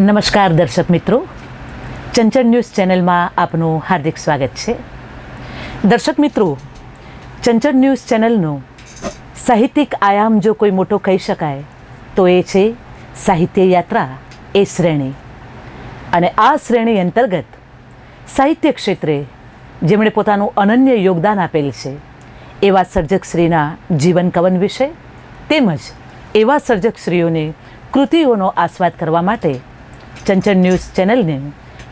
નમસ્કાર દર્શક મિત્રો, ચંચળ ન્યૂઝ ચેનલમાં આપનું હાર્દિક સ્વાગત છે. દર્શક મિત્રો, ચંચળ ન્યૂઝ ચેનલનો સાહિત્યિક આયામ જો કોઈ મોટો કહી શકાય તો એ છે સાહિત્ય યાત્રા એ શ્રેણી. અને આ શ્રેણી અંતર્ગત સાહિત્ય ક્ષેત્રે જેમણે પોતાનું અનન્ય યોગદાન આપેલ છે એવા સર્જકશ્રીના જીવન કવન વિશે તેમજ એવા સર્જકશ્રીઓની કૃતિઓનો આસ્વાદ કરવા માટે ચંચળ ન્યૂઝ ચેનલને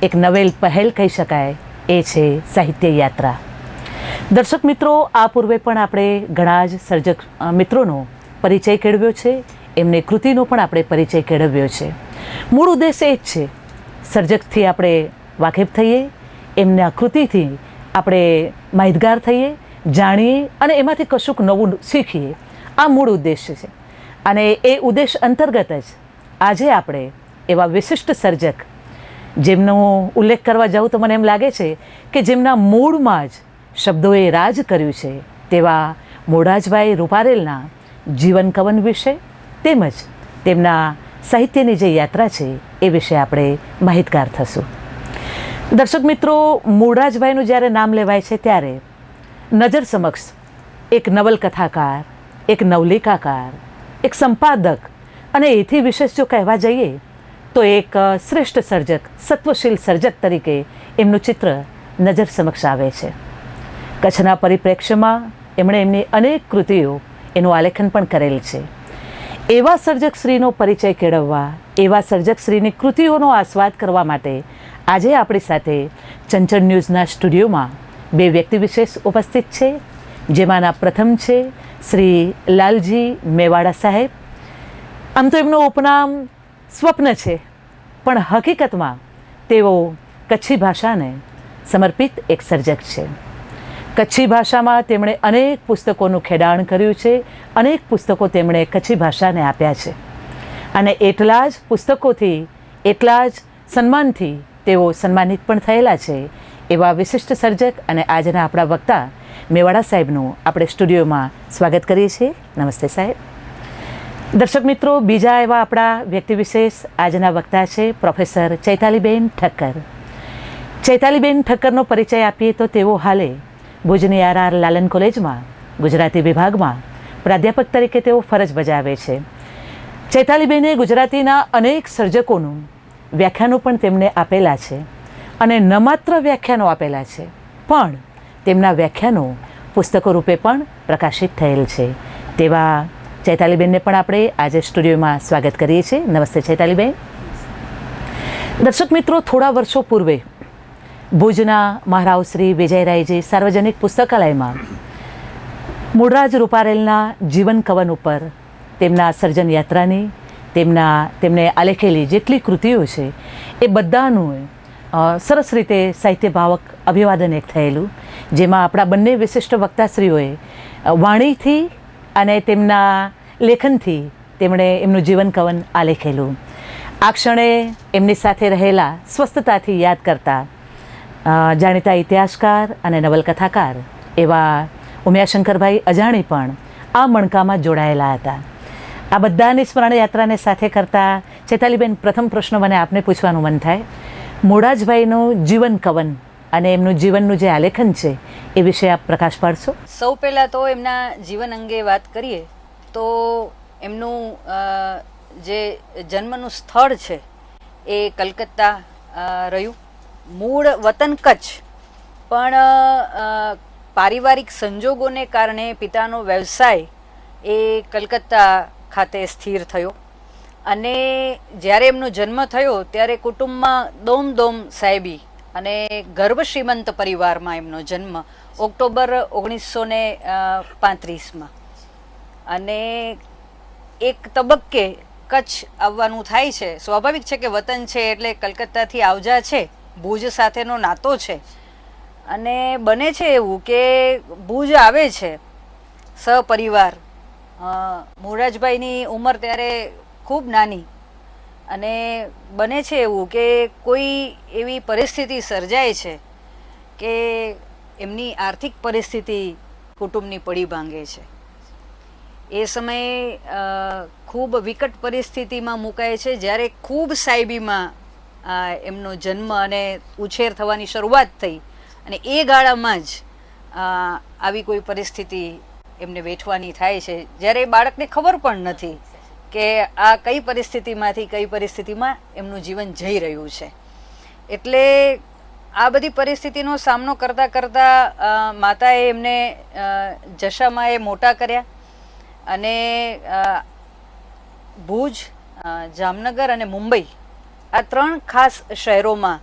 એક નવેલ પહેલ કહી શકાય એ છે સાહિત્ય યાત્રા. દર્શક મિત્રો, આ પૂર્વે પણ આપણે ઘણા જ સર્જક મિત્રોનો પરિચય કેળવ્યો છે, એમની કૃતિનો પણ આપણે પરિચય કેળવ્યો છે. મૂળ ઉદ્દેશ એ જ છે, સર્જકથી આપણે વાકેફ થઈએ, એમના કૃતિથી આપણે માહિતગાર થઈએ, જાણીએ અને એમાંથી કશુંક નવું શીખીએ. આ મૂળ ઉદ્દેશ્ય છે. અને એ ઉદ્દેશ અંતર્ગત જ આજે આપણે એવા વિશિષ્ટ સર્જક જેમનો ઉલ્લેખ કરવા જાઉં તો મને એમ લાગે છે કે જેમના મૂળમાં જ શબ્દોએ રાજ કર્યું છે તેવા મોરારભાઈ રૂપારેલના જીવન કવન વિશે તેમજ તેમના સાહિત્યની જે યાત્રા છે એ વિશે આપણે માહિતગાર થશું. દર્શક મિત્રો, મોરારભાઈનું જ્યારે નામ લેવાય છે ત્યારે નજર સમક્ષ એક નવલકથાકાર, એક નવલિકાકાર, એક સંપાદક અને એથી વિશેષ જો કહેવા જઈએ તો એક શ્રેષ્ઠ સર્જક, સત્વશીલ સર્જક તરીકે એમનું ચિત્ર નજર સમક્ષ આવે છે. કચ્છના પરિપ્રેક્ષ્યમાં એમણે એમની અનેક કૃતિઓ એનું આલેખન પણ કરેલ છે. એવા સર્જકશ્રીનો પરિચય કેળવવા, એવા સર્જકશ્રીની કૃતિઓનો આસ્વાદ કરવા માટે આજે આપણી સાથે ચંચળ ન્યૂઝના સ્ટુડિયોમાં બે વ્યક્તિ વિશેષ ઉપસ્થિત છે, જેમાંના પ્રથમ છે શ્રી લાલજી મેવાડા સાહેબ. આમ તો એમનું ઉપનામ સ્વપ્ન છે, પણ હકીકતમાં તેઓ કચ્છી ભાષાને સમર્પિત એક સર્જક છે. કચ્છી ભાષામાં તેમણે અનેક પુસ્તકોનું ખેડાણ કર્યું છે, અનેક પુસ્તકો તેમણે કચ્છી ભાષાને આપ્યા છે અને એટલા જ પુસ્તકોથી, એટલા જ સન્માનથી તેઓ સન્માનિત પણ થયેલા છે. એવા વિશિષ્ટ સર્જક અને આજના આપણા વક્તા મેવાડા સાહેબનું આપણે સ્ટુડિયોમાં સ્વાગત કરીએ છીએ. નમસ્તે સાહેબ. દર્શક મિત્રો, બીજા એવા આપણા વ્યક્તિ વિશેષ આજના વક્તા છે પ્રોફેસર ચૈતાલીબેન ઠક્કર. ચૈતાલીબેન ઠક્કરનો પરિચય આપીએ તો તેઓ હાલે ભુજની આર લાલન કોલેજમાં ગુજરાતી વિભાગમાં પ્રાધ્યાપક તરીકે તેઓ ફરજ બજાવે છે. ચૈતાલીબેને ગુજરાતીના અનેક સર્જકોનું વ્યાખ્યાનો પણ તેમને આપેલા છે અને ન માત્ર વ્યાખ્યાનો આપેલા છે પણ તેમના વ્યાખ્યાનો પુસ્તકો રૂપે પણ પ્રકાશિત થયેલ છે. તેવા ચૈતાલીબેનને પણ આપણે આજે સ્ટુડિયોમાં સ્વાગત કરીએ છીએ. નમસ્તે ચૈતાલીબેન. દર્શક મિત્રો, થોડા વર્ષો પૂર્વે ભુજના મહારાવ શ્રી વિજયરાયજી સાર્વજનિક પુસ્તકાલયમાં મોરારજી રૂપારેલના જીવન કવન ઉપર તેમના સર્જન યાત્રાની, તેમને આલેખેલી જેટલી કૃતિઓ છે એ બધાનું સરસ રીતે સાહિત્ય ભાવક અભિવાદન એક થયેલું, જેમાં આપણા બંને વિશિષ્ટ વક્તાશ્રીઓએ વાણીથી અને તેમના લેખનથી તેમણે એમનું જીવન કવન આલેખેલું. આ ક્ષણે એમની સાથે રહેલા સ્વસ્થતાથી યાદ કરતા જાણીતા ઇતિહાસકાર અને નવલકથાકાર એવા ઉમિયાશંકરભાઈ અજાણી પણ આ મણકામાં જોડાયેલા હતા. આ બધાની સ્મરણ યાત્રાને સાથે કરતા ચૈતાલીબેન, પ્રથમ પ્રશ્ન મને આપને પૂછવાનું મન થાય, મોરારજીભાઈનું જીવન કવન અને એમનું જીવનનું જે આલેખન છે એ વિશે આપ પ્રકાશ પાડશો? સૌ પહેલાં તો એમના જીવન અંગે વાત કરીએ તો એમનું જે જન્મનું સ્થળ છે એ કલકત્તા રહ્યું. મૂળ વતન કચ્છ, પણ પારિવારિક સંજોગોને કારણે પિતાનો વ્યવસાય એ કલકત્તા ખાતે સ્થિર થયો અને જ્યારે એમનો જન્મ થયો ત્યારે કુટુંબમાં દોમ સાહેબી અને ગર્ભ શ્રીમંત પરિવારમાં એમનો જન્મ ઓક્ટોબર 1935માં. અને એક તબક્કે કચ્છ આવવાનું થાય છે. સ્વાભાવિક છે કે વતન છે એટલે કલકત્તાથી આવજા છે, ભુજ સાથેનો નાતો છે અને બને છે એવું કે ભુજ આવે છે સપરિવાર. મોરારજીભાઈની ઉંમર ત્યારે ખૂબ નાની અને બને છે એવું કે કોઈ એવી પરિસ્થિતિ સર્જાય છે કે એમની આર્થિક પરિસ્થિતિ કુટુંબની પડી ભાંગે છે. એ સમયે ખૂબ વિકટ પરિસ્થિતિમાં મુકાય છે, જ્યારે ખૂબ સાહેબીમાં એમનો જન્મ અને ઉછેર થવાની શરૂઆત થઈ અને એ ગાળામાં જ આવી કોઈ પરિસ્થિતિ એમને વેઠવાની થાય છે, જ્યારે એ બાળકને ખબર પણ નથી કે આ કઈ પરિસ્થિતિમાંથી કઈ પરિસ્થિતિમાં એમનું જીવન જઈ રહ્યું છે. એટલે આ બધી પરિસ્થિતિનો સામનો કરતાં કરતાં માતાએ એમને જશામાં એ મોટા કર્યા અને ભુજ, જામનગર અને મુંબઈ આ 3 ખાસ શહેરોમાં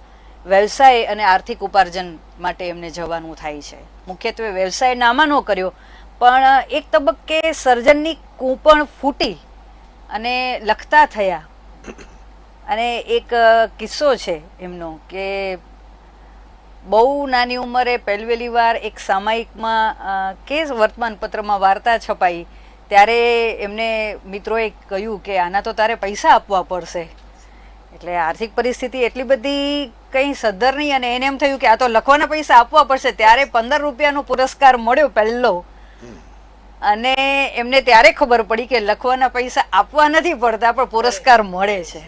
વ્યવસાય અને આર્થિક ઉપાર્જન માટે એમને જવાનું થાય છે. મુખ્યત્વે વ્યવસાય નામાં ન કર્યો, પણ એક તબક્કે સર્જનની કૂંપણ ફૂટી અને લખતા થયા. અને એક કિસ્સો છે એમનો કે બહુ નાની ઉંમરે પહેલી વાર એક સામાયિકમાં કે વર્તમાનપત્રમાં વાર્તા છપાઈ, ત્યારે એમને મિત્રોએ કહ્યું કે આના તો તારે પૈસા આપવા પડશે. એટલે આર્થિક પરિસ્થિતિ એટલી બધી કંઈ સદ્ધર નહીં અને એને એમ થયું કે આ તો લખવાના પૈસા આપવા પડશે. ત્યારે 15 રૂપિયાનો પુરસ્કાર મળ્યો પહેલો, અને એમને ત્યારે ખબર પડી કે લખવાના પૈસા આપવા નથી પડતા પણ પુરસ્કાર મળે છે.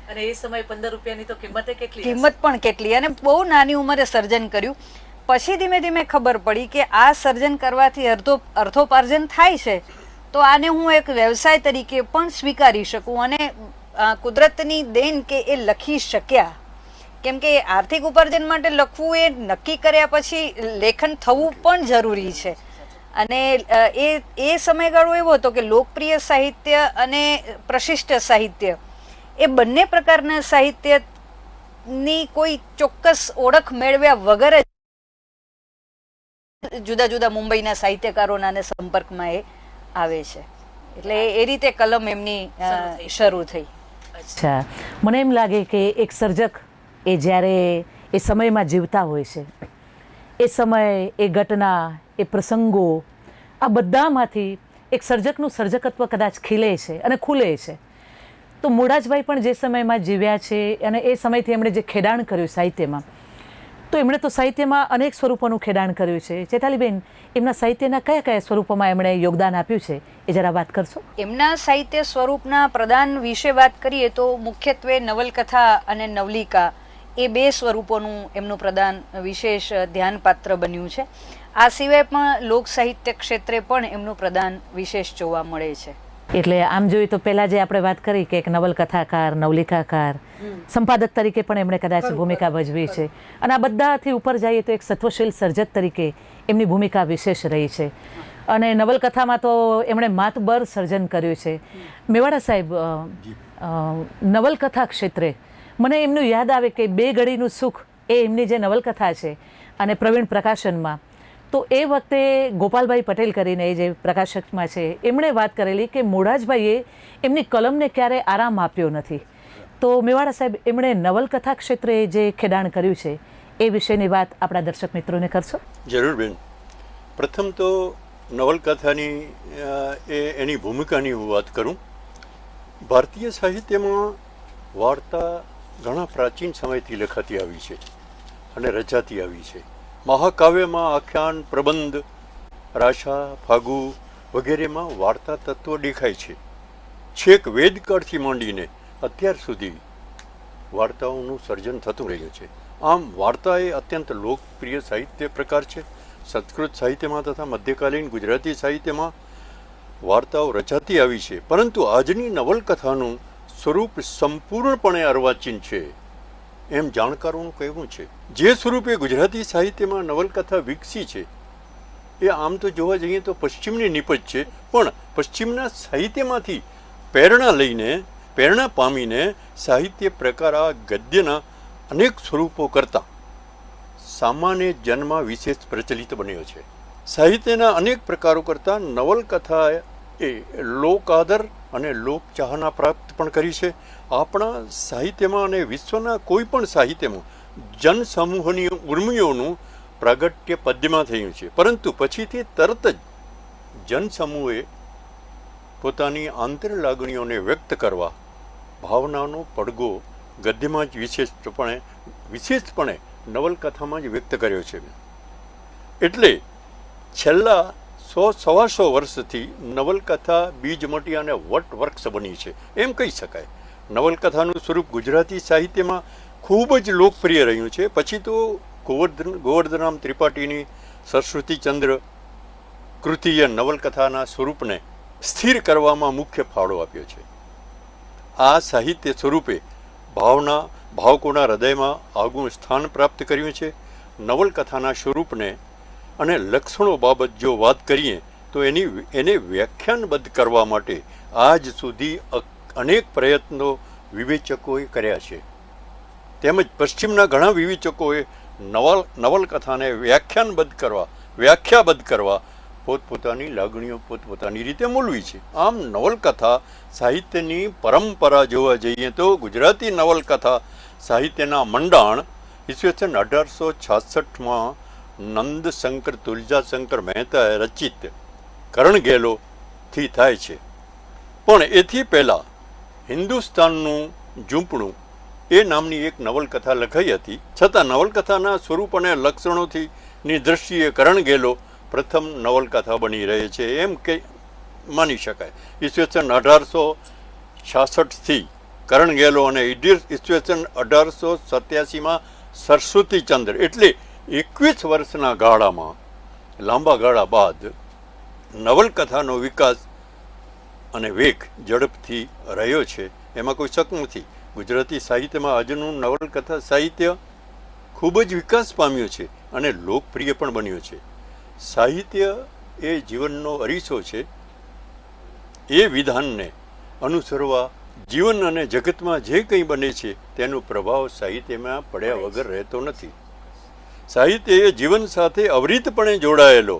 અને એ સમયે 15 રૂપિયાની તો કિંમત પણ કેટલી, અને બહુ નાની ઉંમરે સર્જન કર્યું. પછી ધીમે ધીમે ખબર પડી કે આ સર્જન કરવાથી અર્થોપાર્જન થાય છે, તો આને હું એક વ્યવસાય તરીકે પણ સ્વીકારી શકું. અને કુદરતની દેન કે એ લખી શક્યા, કેમ કે આર્થિક ઉપાર્જન માટે લખવું એ નક્કી કર્યા પછી લેખન થવું પણ જરૂરી છે. અને એ સમયગાળો એવો હતો કે લોકપ્રિય સાહિત્ય અને પ્રશિષ્ટ સાહિત્ય એ બંને પ્રકારના સાહિત્યની કોઈ ચોક્કસ ઓળખ મેળવ્યા વગર જ જુદા જુદા મુંબઈના સાહિત્યકારોના સંપર્કમાં એ આવે છે. એટલે એ રીતે કલમ એમની શરૂ થઈ. અચ્છા, મને એમ લાગે કે એક સર્જક એ જ્યારે એ સમયમાં જીવતા હોય છે, એ સમય, એ ઘટના, એ પ્રસંગો, આ બધામાંથી એક સર્જકનું સર્જકત્વ કદાચ ખીલે છે અને ખુલે છે. તો મોરારજીભાઈ પણ જે સમયમાં જીવ્યા છે અને એ સમયથી એમણે જે ખેડાણ કર્યું સાહિત્યમાં, તો એમણે તો સાહિત્યમાં અનેક સ્વરૂપોનું ખેડાણ કર્યું છે. ચેતાલીબેન, એમના સાહિત્યના કયા કયા સ્વરૂપોમાં એમણે યોગદાન આપ્યું છે એ જરા વાત કરશો? એમના સાહિત્ય સ્વરૂપના પ્રદાન વિશે વાત કરીએ તો મુખ્યત્વે નવલકથા અને નવલિકા એ 2 સ્વરૂપોનું એમનું પ્રદાન વિશેષ ધ્યાનપાત્ર બન્યું છે. આ સિવાય પણ લોક સાહિત્ય ક્ષેત્રે પણ એમનું પ્રદાન વિશેષ જોવા મળે છે. એટલે આમ જોઈએ તો પહેલા જે આપણે વાત કરી કે એક નવલકથાકાર, નવલિકાકાર, સંપાદક તરીકે પણ એમણે કદાચ ભૂમિકા ભજવી છે, અને આ બધાથી ઉપર જઈએ તો એક સત્વશીલ સર્જક તરીકે એમની ભૂમિકા વિશેષ રહી છે. અને નવલકથામાં તો એમણે માતબર સર્જન કર્યું છે. મેવાડા સાહેબ, નવલકથા ક્ષેત્રે મને એમનું યાદ આવે કે 2 ઘડીનું સુખ એ એમની જે નવલકથા છે અને પ્રવીણ પ્રકાશનમાં, તો એ વખતે ગોપાલભાઈ પટેલ કરીને એ જે પ્રકાશકમાં છે, એમણે વાત કરેલી કે મોરારજીભાઈએ એમની કલમને ક્યારે આરામ આપ્યો નથી. તો મેવાડા સાહેબ, એમણે નવલકથા ક્ષેત્રે જે ખેડાણ કર્યું છે એ વિશેની વાત આપણા દર્શક મિત્રોને કરશો? જરૂર બેન. પ્રથમ તો નવલકથાની એની ભૂમિકાની હું વાત કરું. ભારતીય સાહિત્યમાં વાર્તા ઘણા પ્રાચીન સમયથી લખાતી આવી છે અને રચાતી આવી છે. મહાકાવ્યમાં આખ્યાન, પ્રબંધ, રાશા, ફાગુ વગેરેમાં વાર્તા તત્વ દેખાય છે. છેક વેદકાળથી માંડીને અત્યાર સુધી વાર્તાઓનું સર્જન થતું રહ્યું છે. આમ વાર્તા એ અત્યંત લોકપ્રિય સાહિત્ય પ્રકાર છે. સંસ્કૃત સાહિત્યમાં તથા મધ્યકાલીન ગુજરાતી સાહિત્યમાં વાર્તાઓ રચાતી આવી છે. પરંતુ આજની નવલકથાનું સ્વરૂપ સંપૂર્ણપણે અર્વાચીન છે એમ જાણકારોનું કહેવું છે. જે સ્વરૂપે ગુજરાતી સાહિત્યમાં નવલકથા વિકસી છે એ આમ તો જોવા જઈએ તો પશ્ચિમની નિપજ છે, પણ પશ્ચિમના સાહિત્યમાંથી પ્રેરણા પામીને સાહિત્ય પ્રકાર આ ગદ્યના અનેક સ્વરૂપો કરતાં સામાન્ય જનમાં વિશેષ પ્રચલિત બન્યો છે. સાહિત્યના અનેક પ્રકારો કરતાં નવલકથા એ લોક આદર અને લોક ચાહના પ્રાપ્ત પણ કરી છે. આપણા સાહિત્યમાં અને વિશ્વના કોઈ પણ સાહિત્યમાં જનસમૂહની ઉર્મિઓનું પ્રાગટ્ય પદ્યમાં થયું છે, પરંતુ પછીથી તરત જ જનસમૂહે પોતાની આંતર લાગણીઓને વ્યક્ત કરવા ભાવનાનો પડઘો ગદ્યમાં જ વિશેષપણે નવલકથામાં જ વ્યક્ત કર્યો છે. એટલે છેલ્લા 100-125 વર્ષથી નવલકથા બીજમટી અને વટવૃક્ષ બની છે એમ કહી શકાય. નવલકથાનું સ્વરૂપ ગુજરાતી સાહિત્યમાં ખૂબ જ લોકપ્રિય રહ્યું છે. પછી તો ગોવર્ધનરામ ત્રિપાઠીની સરસ્વતીચંદ્ર કૃતિએ નવલકથાના સ્વરૂપને સ્થિર કરવામાં મુખ્ય ફાળો આપ્યો છે. આ સાહિત્ય સ્વરૂપે ભાવકોના હૃદયમાં આગવું સ્થાન પ્રાપ્ત કર્યું છે. નવલકથાના સ્વરૂપને અને લક્ષણો બાબત જો વાત કરીએ તો એને વ્યાખ્યાનબદ્ધ કરવા માટે આજ સુધી અનેક પ્રયત્નો વિવેચકોએ કર્યા છે. તેમજ પશ્ચિમના ઘણા વિવેચકોએ નવલકથાને વ્યાખ્યાબદ્ધ કરવા પોતપોતાની લાગણીઓ પોતપોતાની રીતે મૂલવી છે. આમ નવલકથા સાહિત્યની પરંપરા જોવા જઈએ તો ગુજરાતી નવલકથા સાહિત્યના મંડાણ ઈસવીસન 1866માં નંદશંકર તુલજાશંકર મહેતાએ રચિત કરણઘેલોથી થાય છે. પણ એથી પહેલાં હિન્દુસ્તાનનું ઝૂંપડું એ નામની એક નવલકથા લખાઈ હતી. છતાં નવલકથાના સ્વરૂપ અને લક્ષણોની દ્રષ્ટિએ કરણઘેલો પ્રથમ નવલકથા બની રહે છે એમ કે માની શકાય. ઈસવીસન 1866થી કરણઘેલો અને ઈસવીસન 1887માં સરસ્વતીચંદ્ર એટલે 21 વર્ષના ગાળામાં લાંબા ગાળા બાદ નવલકથાનો વિકાસ અને વેગ ઝડપથી રહ્યો છે, એમાં કોઈ શક નથી. ગુજરાતી સાહિત્યમાં આજનું નવલકથા સાહિત્ય ખૂબ જ વિકાસ પામ્યું છે અને લોકપ્રિય પણ બન્યું છે. સાહિત્ય એ જીવનનો અરીસો છે. એ વિધાનને અનુસરવા જીવન અને જગતમાં જે કંઈ બને છે તેનો પ્રભાવ સાહિત્યમાં પડ્યા વગર રહેતો નથી. સાહિત્ય એ જીવન સાથે અવિરતપણે જોડાયેલો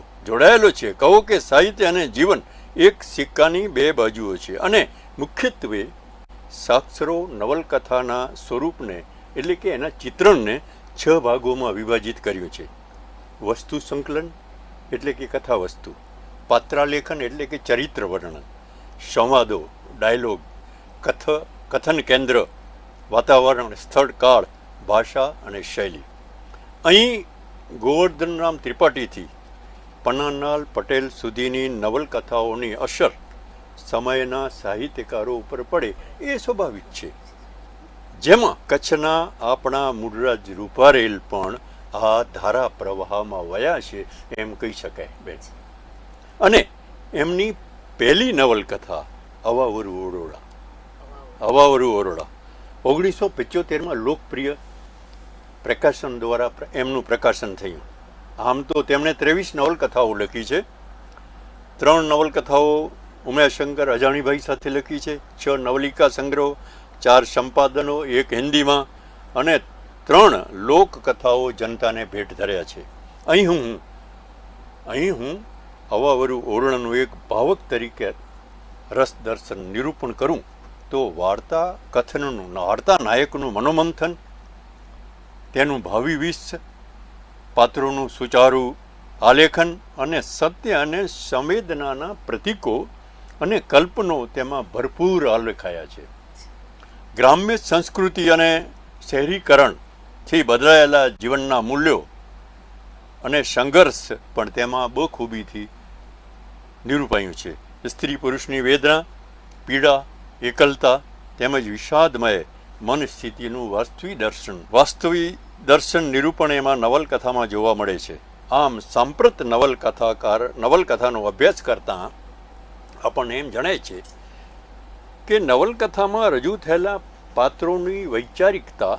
છે. કહો કે સાહિત્ય અને જીવન એક સિક્કાની બે બાજુઓ છે અને મુખ્યત્વે સાક્ષરો નવલકથાના સ્વરૂપને એટલે કે એના ચિત્રણને 6 ભાગોમાં વિભાજિત કર્યું છે. વસ્તુ સંકલન એટલે કે કથા વસ્તુ, પાત્રાલેખન એટલે કે ચરિત્ર વર્ણન, સંવાદો ડાયલોગ, કથન કેન્દ્ર, વાતાવરણ, સ્થળ, કાળ, ભાષા અને શૈલી. અહીં ગોવર્ધનરામ ત્રિપાઠીથી પન્નાલાલ પટેલ સુધીની નવલકથાઓની અસર સમયના સાહિત્યકારો ઉપર પડે એ સ્વાભાવિક છે. જેમાં કચ્છના આપણા મૂળરાજ રૂપારેલ પણ આ ધારા પ્રવાહમાં વયા છે એમ કહી શકાય બેન. અને એમની પહેલી નવલકથા અવાવરુ ઓરોડા 1975માં લોકપ્રિય પ્રકાશન દ્વારા એમનું પ્રકાશન થયું. આમ તો તેમણે 23 નવલકથાઓ લખી છે. 3 નવલકથાઓ ઉમાશંકર અજાણીભાઈ સાથે લખી છે, 6 નવલિકા સંગ્રહો, 4 સંપાદનો, 1 હિન્દીમાં અને 3 લોકકથાઓ જનતાને ભેટ ધર્યા છે. અહીં હું અવાવરુ ઓરડાનું એક ભાવક તરીકે રસ દર્શન નિરૂપણ કરું તો વાર્તા નાયકનું મનોમંથન, તેનું ભાવિ વિશ્વ, પાત્રોનું સુચારું આલેખન અને સત્ય અને સંવેદનાના પ્રતીકો અને કલ્પનો તેમાં ભરપૂર આલેખાયા છે. ગ્રામ્ય સંસ્કૃતિ અને શહેરીકરણથી બદલાયેલા જીવનના મૂલ્યો અને સંઘર્ષ પણ તેમાં બખૂબીથી નિરૂપાયું છે. સ્ત્રી પુરુષની વેદના, પીડા, એકલતા તેમજ વિષાદમય મન સ્થિતિનું વાસ્તવિક દર્શન નિરૂપણ એમાં નવલકથામાં જોવા મળે છે. આમ સાંપ્રત નવલકથાનો અભ્યાસ કરતાં આપણને એમ જણાય છે કે નવલકથામાં રજૂ થયેલા પાત્રોની વૈચારિકતા,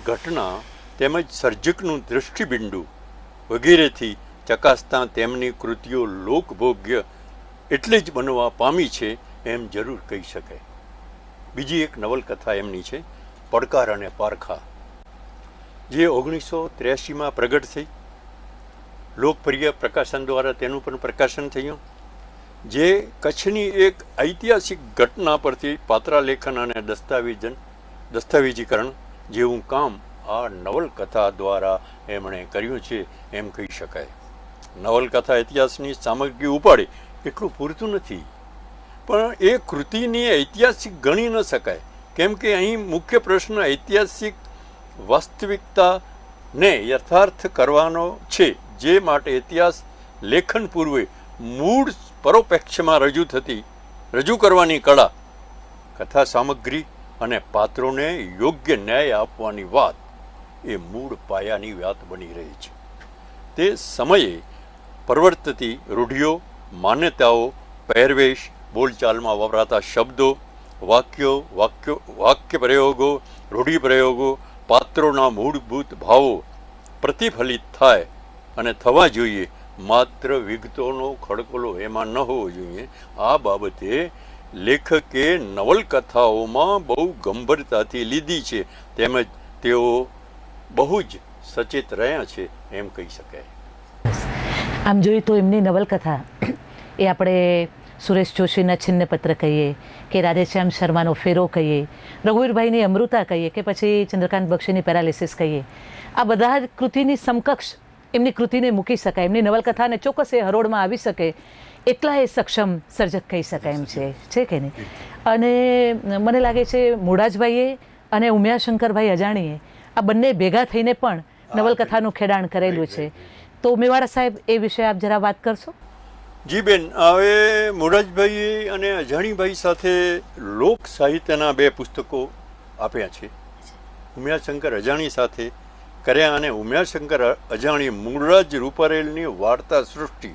ઘટના તેમજ સર્જકનું દૃષ્ટિબિંદુ વગેરેથી ચકાસતા તેમની કૃતિઓ લોકભોગ્ય એટલે જ બનવા પામી છે એમ જરૂર કહી શકાય. બીજી એક નવલકથા એમની છે પડકાર અને પારખા, જે 1983માં પ્રગટ થઈ. લોકપ્રિય પ્રકાશન દ્વારા તેનું પણ પ્રકાશન થયું, જે કચ્છની એક ઐતિહાસિક ઘટના પરથી પાત્રાલેખન અને દસ્તાવેજીકરણ જેવું કામ આ નવલકથા દ્વારા એમણે કર્યું છે એમ કહી શકાય. નવલકથા ઇતિહાસની સામગ્રી ઉપાડે એટલું પૂરતું નથી, પણ એ કૃતિની ઐતિહાસિક ગણી ન શકાય, કેમ કે અહીં મુખ્ય પ્રશ્ન ઐતિહાસિક વાસ્તવિકતાને યથાર્થ કરવાનો છે, જે માટે ઇતિહાસ લેખન પૂર્વે મૂળ પરોપેક્ષમાં રજૂ કરવાની કળા, કથા સામગ્રી અને પાત્રોને યોગ્ય ન્યાય આપવાની વાત એ મૂળ પાયાની વાત બની રહી છે. તે સમયે પ્રવર્તતી રૂઢિઓ, માન્યતાઓ, પહેરવેશ, બોલચાલમાં વપરાતા શબ્દો, વાક્ય પ્રયોગો, રૂઢિપ્રયોગો, પાત્રોના મૂળભૂત ભાવો પ્રતિફલિત થાય અને થવા જોઈએ. માત્ર વિગતોનો ખડકોલો એમાં ન હોવો જોઈએ. આ બાબતે લેખકે નવલકથાઓમાં બહુ ગંભીરતાથી લીધી છે, તેમજ તેઓ બહુ જ સચેત રહ્યા છે એમ કહી શકાય. આમ જોઈએ તો એમની નવલકથા એ આપણે સુરેશ જોશીના છિન્નપત્ર કહીએ કે રાધેશ્યામ શર્માનો ફેરો કહીએ, રઘુવીરભાઈની અમૃતા કહીએ કે પછી ચંદ્રકાંત બક્ષીની પેરાલિસિસ કહીએ, આ બધા જ કૃતિની સમકક્ષ એમની કૃતિને મૂકી શકાય. એમની નવલકથાને ચોક્કસ એ હરોળમાં આવી શકે એટલા એ સક્ષમ સર્જક કહી શકાય એમ છે કે નહીં? અને મને લાગે છે મોડાજભાઈએ અને ઉમિયાશંકરભાઈ અજાણીએ આ બંને ભેગા થઈને પણ નવલકથાનું ખેડાણ કરેલું છે. તો મેવાડા સાહેબ એ વિશે આપ જરા વાત કરશો. જી બેન, હવે મોરાજભાઈ અને અજાણીભાઈ સાથે લોક સાહિત્યના 2 પુસ્તકો આપ્યા છે. ઉમિયાશંકર અજાણી સાથે કર્યા અને ઉમિયાશંકર અજાણી મૂળરાજ રૂપારેલની વાર્તા સૃષ્ટિ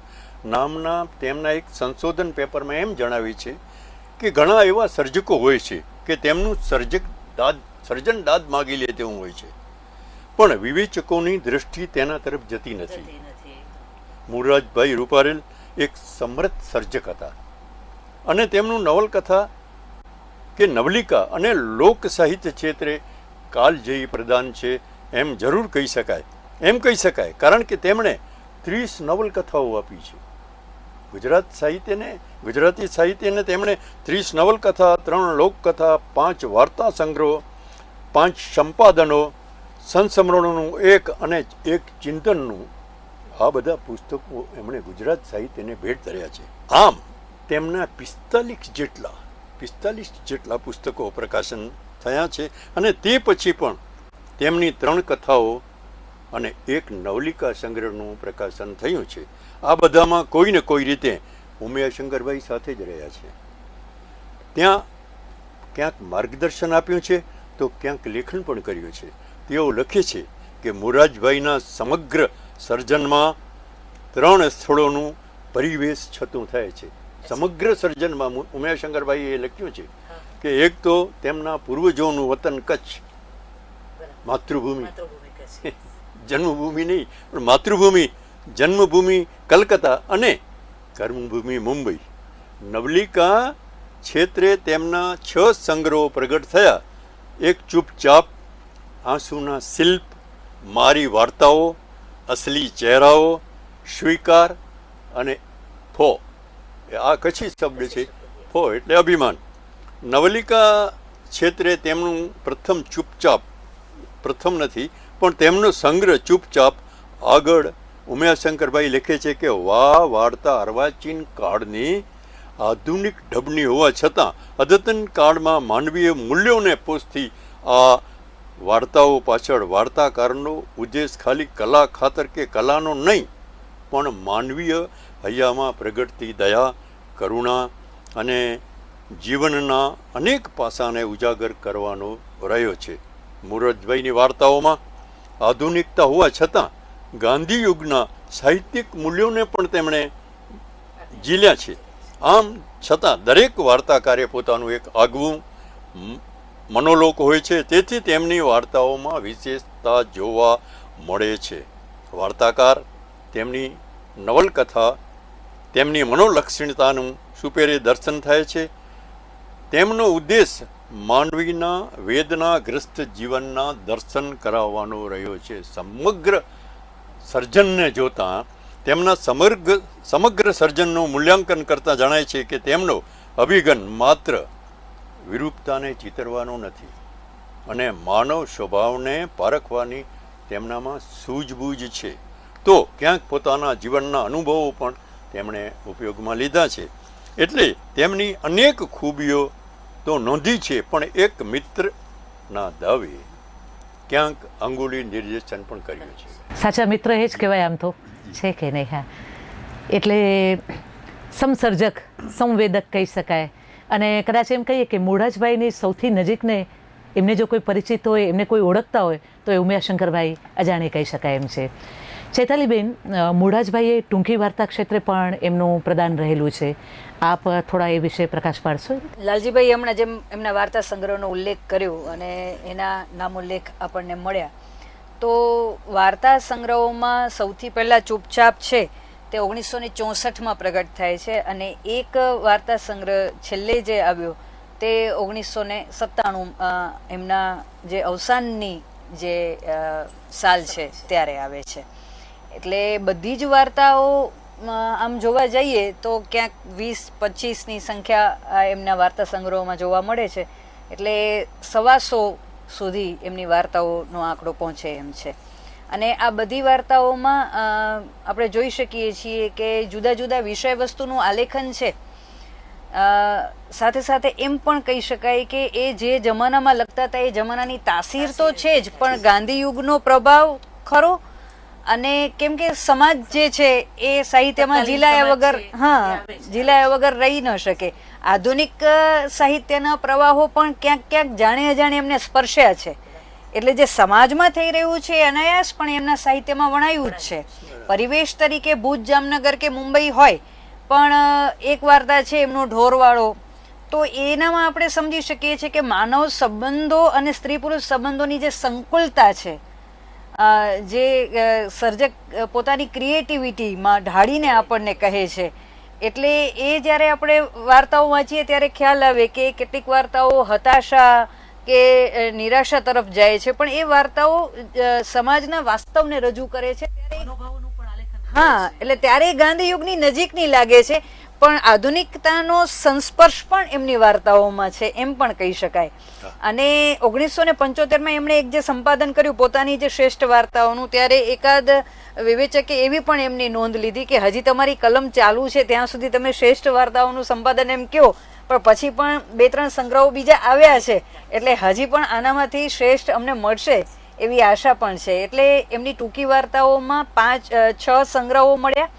નામના તેમના એક સંશોધન પેપરમાં એમ જણાવે છે કે ઘણા એવા સર્જકો હોય છે કે તેમનું સર્જન દાદ માગી લે તેવું હોય છે, પણ વિવેચકોની દ્રષ્ટિ તેના તરફ જતી નથી. મૂળરાજભાઈ રૂપારેલ એક સમર્થ સર્જક હતા અને તેમનું નવલકથા કે નવલિકા અને લોક સાહિત્ય ક્ષેત્રે કાલજયી પ્રદાન છે એમ જરૂર કહી શકાય. કારણ કે તેમણે 30 નવલકથાઓ આપી છે. ગુજરાતી સાહિત્યને તેમણે 30 નવલકથા, 3 લોકકથા, 5 વાર્તા સંગ્રહો, 5 સંપાદનો, સંસ્મરણોનું 1 અને 1 ચિંતનનું, આ બધા પુસ્તકો એમણે ગુજરાત સાહિત્યને ભેટ ધર્યા છે. આમ તેમના 45 જેટલા પુસ્તકો પ્રકાશન થયા છે અને તે પછી પણ તેમની 3 કથાઓ અને 1 નવલિકા સંગ્રહનું પ્રકાશન થયું છે. આ બધામાં કોઈ ને કોઈ રીતે ઉમિયાશંકરભાઈ સાથે જ રહ્યા છે. ત્યાં ક્યાંક માર્ગદર્શન આપ્યું છે તો ક્યાંક લેખન પણ કર્યું છે. તેઓ લખે છે કે મોરાજભાઈના સમગ્ર સર્જનમાં 3 સ્થળોનું પરિવેશ છતું થાય છે. સમગ્ર સર્જનમાં ઉમિયાશંકરભાઈએ લખ્યું છે કે એક તો તેમના પૂર્વજોનું વતન કચ્છ, માતૃભૂમિ, જન્મભૂમિ નહીં પણ માતૃભૂમિ, જન્મભૂમિ કલકત્તા અને કર્મભૂમિ મુંબઈ. નવલિકા ક્ષેત્રે તેમના 6 સંગ્રહો પ્રગટ થયા. એક ચૂપચાપ, આંસુના શિલ્પ, મારી વાર્તાઓ, અસલી ચહેરાઓ, સ્વીકાર અને ફો. આ કચ્છી શબ્દ છે. ફો એટલે અભિમાન. નવલિકા ક્ષેત્રે તેમનું પ્રથમ નથી પણ તેમનો સંગ્રહ ચૂપચાપ. આગળ ઉમિયાશંકરભાઈ લખે છે કે વાર્તા અર્વાચીન કાળની આધુનિક ઢબની હોવા છતાં અદ્યતન કાળમાં માનવીય મૂલ્યોને પોષતી આ વાર્તાઓ પાછળ વાર્તાકારનો ઉદ્દેશ ખાલી કલા ખાતર કે કલાનો નહીં પણ માનવીય હૈયામાં પ્રગટતી દયા, કરુણા અને જીવનના અનેક પાસાને ઉજાગર કરવાનો રહ્યો છે. મોરાજભાઈની વાર્તાઓમાં આધુનિકતા હોવા છતાં ગાંધી યુગના સાહિત્યિક મૂલ્યોને પણ તેમણે ઝીલ્યા છે. આમ છતાં દરેક વાર્તાકારે પોતાનું એક આગવું મનોલોક હોય છે. તેથી તેમની વાર્તાઓમાં વિશેષતા જોવા મળે છે. વાર્તાકાર, તેમની નવલકથા, તેમની મનોલક્ષણતાનું સુપેરે દર્શન થાય છે. તેમનો ઉદ્દેશ માનવીના વેદનાગ્રસ્ત જીવનના દર્શન કરાવવાનો રહ્યો છે. સમગ્ર સર્જનને જોતા તેમના સમગ્ર સર્જનનું મૂલ્યાંકન કરતા જણાય છે કે તેમનો અભિગમ માત્ર વિરૂપતાને ચિતરવાનો નથી અને માનવ સ્વભાવને પારખવાની તેમનામાં સૂઝબૂઝ છે. તો ક્યાંક પોતાના જીવનના અનુભવો પણ તેમણે ઉપયોગમાં લીધા છે. એટલે તેમની અનેક ખૂબીઓ તો નોંધી છે પણ એક મિત્રના દાવે ક્યાંક અંગુલી નિર્દેશન પણ કર્યું છે. સાચા મિત્ર એ જ કહેવાય આમ તો, છે કે નહીં? હા, એટલે સમસર્જક, સંવેદક કહી શકાય અને કદાચ એમ કહીએ કે મૂળરાજભાઈની સૌથી નજીકને એમને જો કોઈ પરિચિત હોય, એમને કોઈ ઓળખતા હોય તો એ ઉમિયાશંકરભાઈ અજાણી કહી શકાય એમ છે. ચૈતાલીબેન, મૂળરાજભાઈએ ટૂંકી વાર્તા ક્ષેત્રે પણ એમનું પ્રદાન રહેલું છે. આપ થોડા એ વિશે પ્રકાશ પાડશો? લાલજીભાઈ હમણાં જેમ એમના વાર્તા સંગ્રહનો ઉલ્લેખ કર્યો અને એના નામોલ્લેખ આપણને મળ્યા, તો વાર્તા સંગ્રહોમાં સૌથી પહેલાં ચૂપચાપ છે તે 1964માં પ્રગટ થાય છે અને એક વાર્તા સંગ્રહ છેલ્લે જે આવ્યો તે 1997 એમના જે અવસાનની જે સાલ છે ત્યારે આવે છે. એટલે બધી જ વાર્તાઓ આમ જોવા જઈએ તો ક્યાંક 20-25ની સંખ્યા એમના વાર્તા સંગ્રહોમાં જોવા મળે છે. એટલે 125 સુધી એમની વાર્તાઓનો આંકડો પહોંચે એમ છે. અને આ બધી વાર્તાઓમાં આપણે જોઈ શકીએ છીએ કે જુદા જુદા વિષય વસ્તુનું આલેખન છે. સાથે સાથે એમ પણ કહી શકાય કે એ જે જમાનામાં લખતા હતા એ જમાનાની તાસીર તો છે જ, પણ ગાંધી યુગનો પ્રભાવ ખરો. અને કેમ કે સમાજ જે છે એ સાહિત્યમાં ઝીલાયા વગર રહી ન શકે. આધુનિક સાહિત્યના પ્રવાહો પણ ક્યાંક ક્યાંક જાણે અજાણે એમને સ્પર્શ્યા છે. એટલે જે સમાજમાં થઈ રહ્યું છે અનાયાસ પણ એમના સાહિત્યમાં વણાયું જ છે. પરિવેશ તરીકે ભુજ, જામનગર કે મુંબઈ હોય, પણ એક વાર્તા છે એમનો ઢોરવાળો, તો એનામાં આપણે સમજી શકીએ છીએ કે માનવ સંબંધો અને સ્ત્રી પુરુષ સંબંધોની જે સંકુલતા છે, જે સર્જક પોતાની ક્રિએટિવિટીમાં ઢાળીને આપણને કહે છે. એટલે એ જ્યારે આપણે વાર્તાઓ વાંચીએ ત્યારે ખ્યાલ આવે કે કેટલીક વાર્તાઓ હતાશા કે નિરાશા તરફ જાય છે, પણ એ વાર્તાઓ સમાજના વાસ્તવને રજૂ કરે છે. હા, એટલે ત્યારે ગાંધી યુગની નજીકની લાગે છે, પણ આધુનિકતાનો સંસ્પર્શ પણ એમની વાર્તાઓમાં છે એમ પણ કહી શકાય. અને 1975માં એમણે એક જે સંપાદન કર્યું પોતાની જે શ્રેષ્ઠ વાર્તાઓનું, ત્યારે એકાદ વિવેચકે એવી પણ એમની નોંધ લીધી કે હજી તમારી કલમ ચાલુ છે ત્યાં સુધી તમે શ્રેષ્ઠ વાર્તાઓનું સંપાદન એમ કહો, પણ પછી પણ 2-3 સંગ્રહો બીજા આવ્યા છે, એટલે હજી પણ આનામાંથી શ્રેષ્ઠ અમને મળશે એવી આશા પણ છે. એટલે એમની ટૂંકી વાર્તાઓમાં 5-6 સંગ્રહો મળ્યા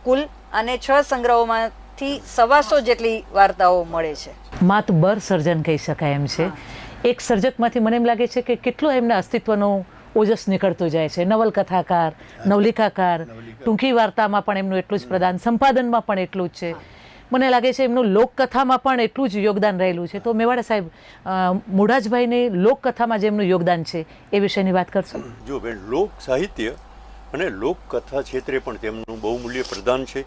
કુલ, અને 6 સંગ્રહોમાંથી 125 જેટલી વાર્તાઓ મળે છે. માતબર સર્જન કહી શકાય એમ છે. એક સર્જકમાંથી મને એમ લાગે છે કે કેટલો એમના અસ્તિત્વનો ઓજસ નીકળતો જાય છે. નવલકથાકાર, નવલિકાકાર, ટૂંકી વાર્તામાં પણ એમનું એટલું જ પ્રદાન, સંપાદનમાં પણ એટલું જ છે. મને લાગે છે એમનું લોકકથામાં પણ એટલું જ યોગદાન રહેલું છે. તો મેવાડા સાહેબ, મૂળરાજભાઈને લોકકથામાં જે એમનું યોગદાન છે એ વિશેની વાત કરશો? જો બેન, લોક સાહિત્ય અને લોકકથા ક્ષેત્રે પણ તેમનું બહુ મૂલ્ય પ્રદાન છે.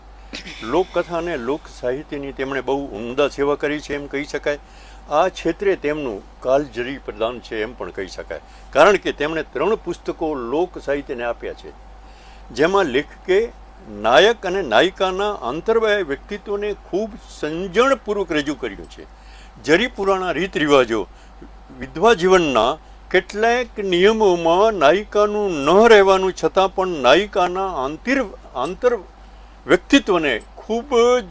લોકકથા અને લોક સાહિત્યની તેમણે બહુ ઉમદા સેવા કરી છે એમ કહી શકાય. આ ક્ષેત્રે તેમનું કાલજરી પ્રદાન છે એમ પણ કહી શકાય, કારણ કે તેમણે 3 પુસ્તકો લોક સાહિત્યને આપ્યા છે, જેમાં લેખકે નાયક અને નાયિકાના આંતરવાય વ્યક્તિત્વને ખૂબ સમજણપૂર્વક રજૂ કર્યું છે. જરી પુરાણા રીત રિવાજો, વિધવા જીવનના કેટલાક નિયમોમાં નાયિકાનું ન રહેવાનું છતાં પણ નાયિકાના આંતર વ્યક્તિત્વને ખૂબ જ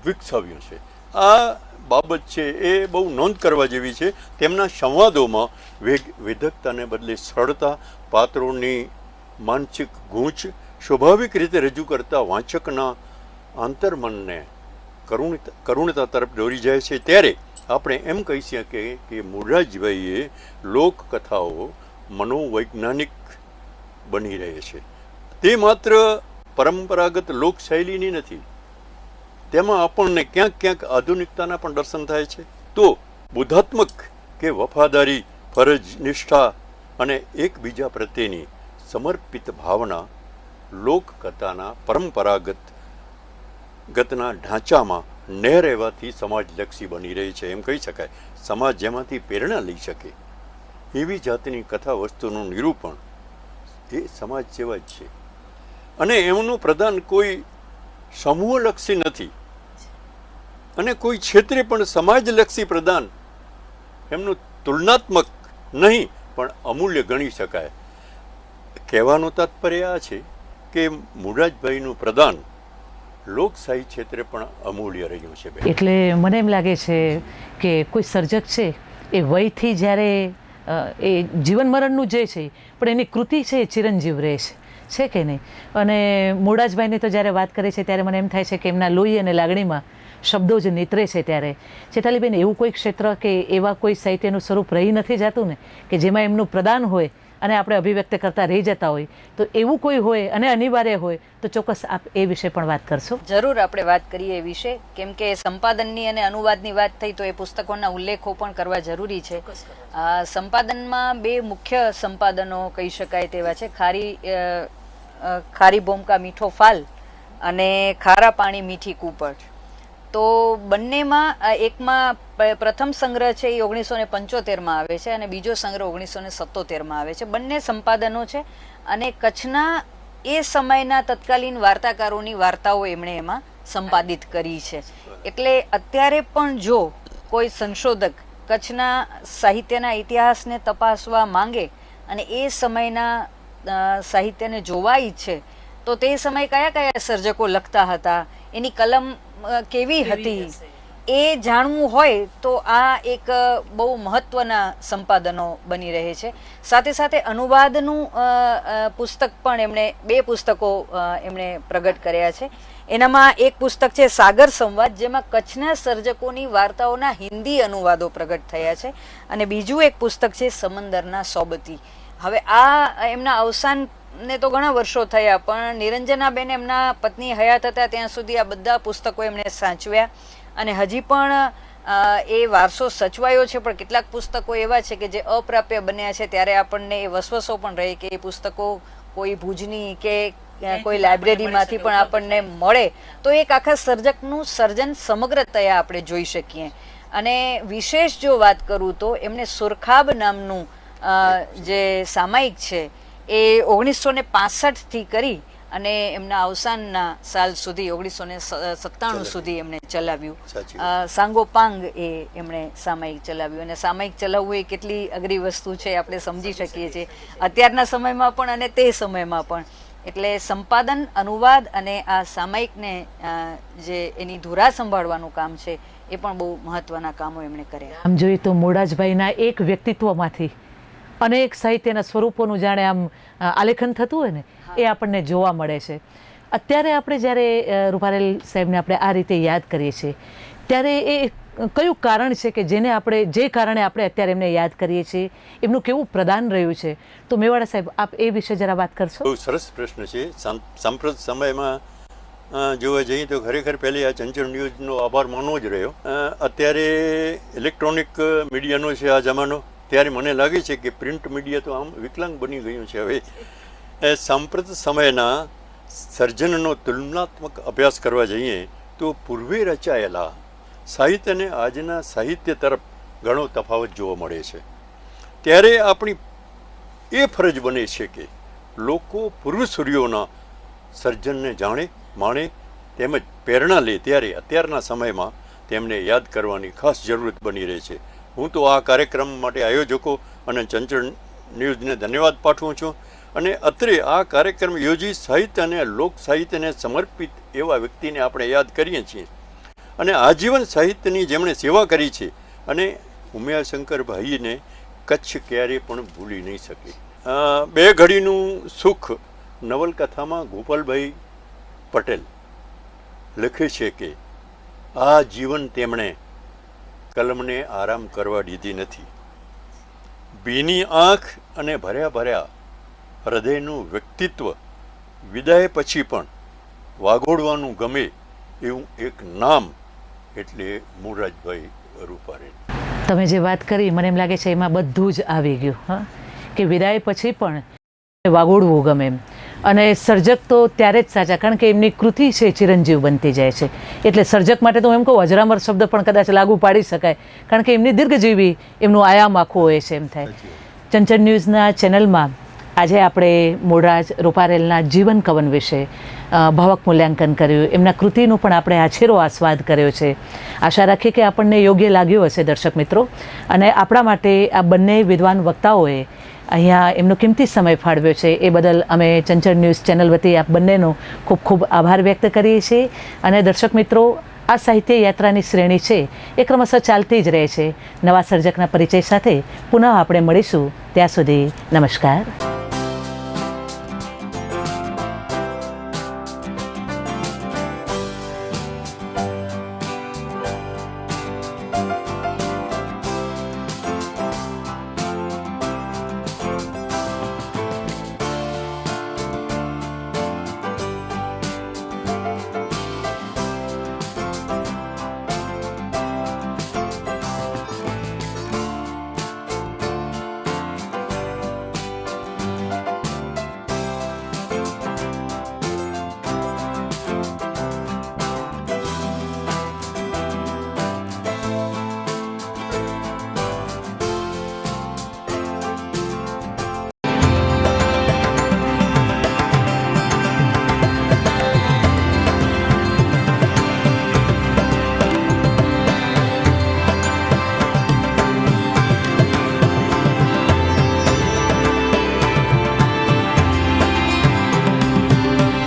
વિકસાવ્યું છે. આ બાબત છે એ બહુ નોંધ કરવા જેવી છે. તેમના સંવાદોમાં વેધકતાને બદલે સરળતા, પાત્રોની માનસિક ગૂંચ સ્વાભાવિક રીતે રજૂ કરતા વાંચકના આંતરમનને કરુણતા તરફ દોરી જાય છે. ત્યારે આપણે એમ કહી શકીએ કે મૂળરાજભાઈએ લોકકથાઓ મનોવૈજ્ઞાનિક બની રહે છે. તે માત્ર પરંપરાગત લોકશૈલીની નથી, તેમાં આપણને ક્યાંક ક્યાંક આધુનિકતાના પણ દર્શન થાય છે. તો બુદ્ધાત્મક કે વફાદારી, ફરજ, નિષ્ઠા અને એકબીજા પ્રત્યેની સમર્પિત ભાવના લોકકથાના પરંપરાગત ઢાંચામાં ન રહેવાથી સમાજલક્ષી બની રહી છે એમ કહી શકાય. સમાજ જેમાંથી પ્રેરણા લઈ શકે એવી જાતની કથા વસ્તુનું નિરૂપણ એ સમાજ સેવા જ છે. અને એમનું પ્રદાન કોઈ સમૂહલક્ષી નથી અને કોઈ ક્ષેત્રે પણ સમાજલક્ષી પ્રદાન એમનું તુલનાત્મક નહીં પણ અમૂલ્ય ગણી શકાય. કહેવાનું તાત્પર્ય આ છે કે મૂળરાજભાઈનું પ્રદાન લોક સાહિત્ય ક્ષેત્રે પણ અમૂલ્ય રહ્યું છે. એટલે મને એમ લાગે છે કે કોઈ સર્જક છે એ વયથી જ્યારે એ જીવન મરણનું જે છે પણ એની કૃતિ છે એ ચિરંજીવ રહે છે કે નહીં? અને મૂળરાજભાઈની તો જ્યારે વાત કરે છે ત્યારે મને એમ થાય છે કે એમના લોહી અને લાગણીમાં શબ્દો જ નીતરે છે ત્યારે ચેતાલીબેન એવું કોઈ ક્ષેત્ર કે એવા કોઈ સાહિત્યનું સ્વરૂપ રહી નથી જતું ને કે જેમાં એમનું પ્રદાન હોય અને આપણે અભિવ્યક્ત કરતા રહી જતા હોય, તો એવું કોઈ હોય અને અનિવાર્ય હોય તો ચોક્કસ આપ એ વિશે પણ વાત કરશો. જરૂર આપણે વાત કરીએ એ વિશે, કેમ કે સંપાદનની અને અનુવાદની વાત થઈ તો એ પુસ્તકોના ઉલ્લેખો પણ કરવા જરૂરી છે. સંપાદનમાં બે મુખ્ય સંપાદનો કહી શકાય તેવા છે, ખારી ભોમકા મીઠો ફાલ અને ખારા પાણી મીઠી કૂપટ. તો બંનેમાં એકમાં પ્રથમ સંગ્રહ છે એ 1975માં આવે છે અને બીજો સંગ્રહ 1977માં આવે છે. બંને સંપાદનો છે અને કચ્છના એ સમયના તત્કાલીન વાર્તાકારોની વાર્તાઓ એમણે એમાં સંપાદિત કરી છે. એટલે અત્યારે પણ જો કોઈ સંશોધક કચ્છના સાહિત્યના ઇતિહાસને તપાસવા માંગે અને એ સમયના સાહિત્યને જોવા ઈચ્છે તો તે સમયે કયા કયા સર્જકો લખતા હતા, એની કલમ કેવી હતી, એ જાણવું હોય તો આ એક બહુ મહત્વના સંપાદનો બની રહે છે. સાથે સાથે અનુવાદનું પુસ્તક પણ એમણે બે પુસ્તકો એમણે પ્રગટ કર્યા છે. એનામાં એક પુસ્તક છે સાગર સંવાદ, જેમાં કચ્છના સર્જકોની વાર્તાઓના હિન્દી અનુવાદો પ્રગટ થયા છે, અને બીજું એક પુસ્તક છે સમંદરના સોબતી. હવે આ એમના અવસાનને તો ઘણા વર્ષો થયા, પણ નિરંજનાબેન એમના પત્ની હયાત હતા ત્યાં સુધી આ બધા પુસ્તકો એમણે સાચવ્યા અને હજી પણ એ વારસો સચવાયો છે. પણ કેટલાક પુસ્તકો એવા છે કે જે અપ્રાપ્ય બન્યા છે, ત્યારે આપણને એ વસવસો પણ રહે કે એ પુસ્તકો કોઈ ભુજની કે કોઈ લાઇબ્રેરીમાંથી પણ આપણને મળે તો એક આખા સર્જકનું સર્જન સમગ્રતયા આપણે જોઈ શકીએ. અને વિશેષ જો વાત કરું તો એમને સુરખાબ નામનું જે સામાયિક છે એ 1965થી કરી અને એમના અવસાનના સાલ સુધી 1997 સુધી એમણે ચલાવ્યું. સાંગોપાંગ એ એમણે સામાયિક ચલાવ્યું, અને સામાયિક ચલાવવું એ કેટલી અઘરી વસ્તુ છે આપણે સમજી શકીએ છીએ અત્યારના સમયમાં પણ અને તે સમયમાં પણ. એટલે સંપાદન, અનુવાદ અને આ સામાયિકને જે એની ધુરા સંભાળવાનું કામ છે એ પણ બહુ મહત્વના કામો એમણે કર્યા. આમ જોઈએ તો મોરારભાઈના એક વ્યક્તિત્વમાંથી અનેક સાહિત્યના સ્વરૂપોનું જાણે આમ આલેખન થતું હોય ને એ આપણને જોવા મળે છે. અત્યારે આપણે જ્યારે રૂપારેલ સાહેબને આપણે આ રીતે યાદ કરીએ છીએ ત્યારે એ કયું કારણ છે કે જેને આપણે જે કારણે આપણે અત્યારે એમને યાદ કરીએ છીએ, એમનું કેવું પ્રદાન રહ્યું છે? તો મેવાડા સાહેબ આપ એ વિશે જરા વાત કરશો. બહુ સરસ પ્રશ્ન છે. સાંપ્રત સમયમાં જોવા જઈએ તો ખરેખર પહેલી આ ચંચળ ન્યૂઝનો આભાર માનવો જ રહ્યો. અત્યારે ઇલેક્ટ્રોનિક મીડિયાનો છે આ જમાનો, ત્યારે મને લાગે છે કે પ્રિન્ટ મીડિયા તો આમ વિકલાંગ બની ગયું છે. હવે સાંપ્રત સમયના સર્જનનો તુલનાત્મક અભ્યાસ કરવા જઈએ તો પૂર્વે રચાયેલા સાહિત્ય અને આજના સાહિત્ય તરફ ઘણો તફાવત જોવા મળે છે. ત્યારે આપણી એ ફરજ બને છે કે લોકો પૂર્વસૂરીઓના સર્જનને જાણે, માણે તેમજ પ્રેરણા લે. ત્યારે અત્યારના સમયમાં તેમને યાદ કરવાની ખાસ જરૂરત બની રહે છે. હું તો આ કાર્યક્રમ માટે આયોજકો અને ચંચળ ન્યૂઝને ધન્યવાદ પાઠવું છું. અને અત્રે આ કાર્યક્રમ યોજી સાહિત્ય અને લોક સાહિત્યને સમર્પિત એવા વ્યક્તિને આપણે યાદ કરીએ છીએ અને આજીવન સાહિત્યની જેમણે સેવા કરી છે. અને ઉમિયાશંકર ભાઈને કચ્છ ક્યારેય પણ ભૂલી નહીં શકે. બે ઘડીનું સુખ નવલકથામાં ગોપાલભાઈ પટેલ લખે છે કે આ જીવન તેમણે કલમને આરામ કરવા દીધી નથી. ભીની આંખ અને ભર્યા ભર્યા હૃદયનું વ્યક્તિત્વ વિદાય પછી પણ વાગોડવાનું ગમે એવું એક નામ એટલે મોરારભાઈ રૂપારેલ. તમે જે વાત કરી મને એમ લાગે છે એમાં બધું જ આવી ગયું. હા, કે વિદાય પછી પણ વાગોડવું ગમે એમ. અને સર્જક તો ત્યારે જ સાચા, કારણ કે એમની કૃતિ છે ચિરંજીવ બનતી જાય છે. એટલે સર્જક માટે તો એમ કહું અજરામર શબ્દ પણ કદાચ લાગુ પાડી શકાય, કારણ કે એમની દીર્ઘજીવી એમનું આયામ આખું હોય છે એમ થાય. ચંચળ ન્યૂઝના ચેનલમાં આજે આપણે મોરાર રૂપારેલના જીવન કવન વિશે ભાવક મૂલ્યાંકન કર્યું, એમના કૃતિનું પણ આપણે આછેરો આસ્વાદ કર્યો છે. આશા રાખીએ કે આપણને યોગ્ય લાગ્યું હશે દર્શક મિત્રો. અને આપણા માટે આ બંને વિદ્વાન વક્તાઓએ અહીંયા એમનો કિંમતી સમય ફાળવ્યો છે એ બદલ અમે ચંચળ ન્યૂઝ ચેનલ વતી આપ બંનેનો ખૂબ ખૂબ આભાર વ્યક્ત કરીએ છીએ. અને દર્શક મિત્રો, આ સાહિત્ય યાત્રાની શ્રેણી છે એ ક્રમશઃ ચાલતી જ રહે છે. નવા સર્જકના પરિચય સાથે પુનઃ આપણે મળીશું. ત્યાં સુધી નમસ્કાર.